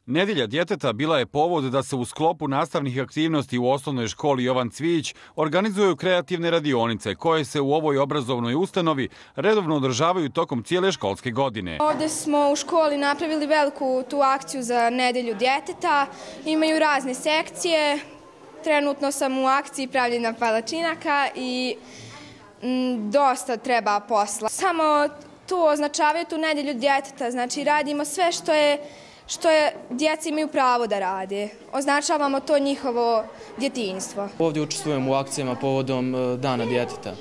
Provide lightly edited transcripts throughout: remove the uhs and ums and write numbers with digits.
Nedelja djeteta bila je povod da se u sklopu nastavnih aktivnosti u osnovnoj školi Jovan Cvijić organizuju kreativne radionice koje se u ovoj obrazovnoj ustanovi redovno održavaju tokom cijele školske godine. Ovdje smo u školi napravili veliku tu akciju za Nedelju djeteta. Imaju razne sekcije. Trenutno sam u akciji pravljenja palačinaka i dosta treba posla. Samo tu označavaju tu Nedelju djeteta, znači radimo sve što djeca imaju pravo da rade. Označavamo to njihovo djetinjstvo. Ovdje učestvujemo u akcijama povodom Dana djeteta.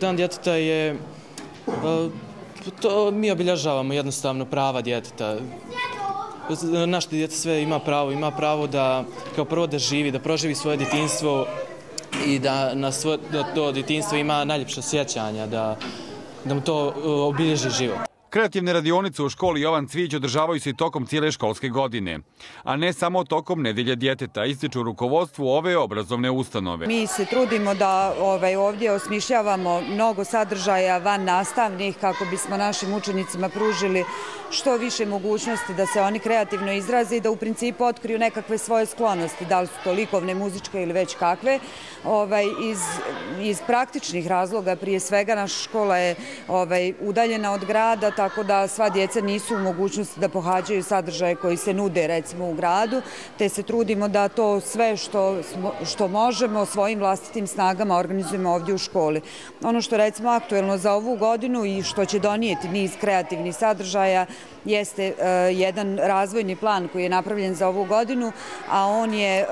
Dan djeteta je, to mi obilježavamo jednostavno prava djeteta. Naše djete sve ima pravo da kao prvo da živi, da proživi svoje djetinjstvo i da to djetinjstvo ima najljepša sjećanja, da mu to obilježi život. Kreativne radionice u školi Jovan Cvijić održavaju se i tokom cijele školske godine, a ne samo tokom Nedelje djeteta, ističu rukovodstvu ove obrazovne ustanove. Mi se trudimo da ovdje osmišljavamo mnogo sadržaja van nastavnih kako bismo našim učenicima pružili što više mogućnosti da se oni kreativno izraze i da u principu otkriju nekakve svoje sklonosti, da li su to likovne, muzičke ili već kakve. Iz praktičnih razloga, prije svega, naša škola je udaljena od grada, tako da sva djeca nisu u mogućnosti da pohađaju sadržaje koji se nude recimo u gradu, te se trudimo da to sve što možemo svojim vlastitim snagama organizujemo ovdje u školi. Ono što recimo aktuelno za ovu godinu i što će donijeti niz kreativnih sadržaja jeste jedan razvojni plan koji je napravljen za ovu godinu, a on je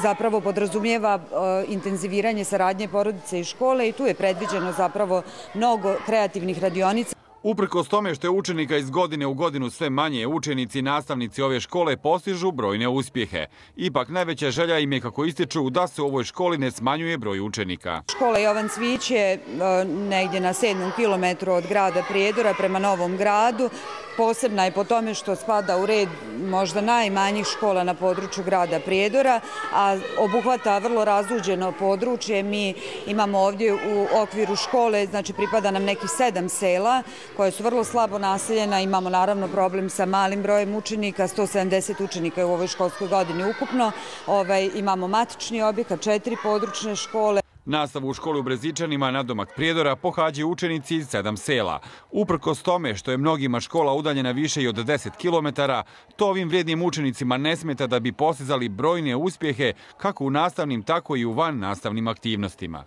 zapravo podrazumijeva intenziviranje saradnje porodice i škole i tu je predviđeno zapravo mnogo kreativnih radionica. Uprkos tome što je učenika iz godine u godinu sve manje, učenici i nastavnici ove škole postižu brojne uspjehe. Ipak najveća želja im je, kako ističu, da se u ovoj školi ne smanjuje broj učenika. Škola Jovan Cvijić je negdje na 7. kilometru od grada Prijedora prema Novom Gradu. Posebna je po tome što spada u red možda najmanjih škola na području grada Prijedora, a obuhvata vrlo razuđeno područje. Mi imamo ovdje u okviru škole, znači pripada nam nekih 7 sela koje su vrlo slabo naseljena. Imamo naravno problem sa malim brojem učenika, 170 učenika je u ovoj školskoj godini ukupno. Imamo matični objekat, 4 područne škole. Nastavu u školi u Brezičanima nadomak Prijedora pohađaju učenici iz 7 sela. Uprkos tome što je mnogima škola udaljena više i od 10 kilometara, to ovim vrijednim učenicima ne smeta da bi postizali brojne uspjehe kako u nastavnim, tako i u van nastavnim aktivnostima.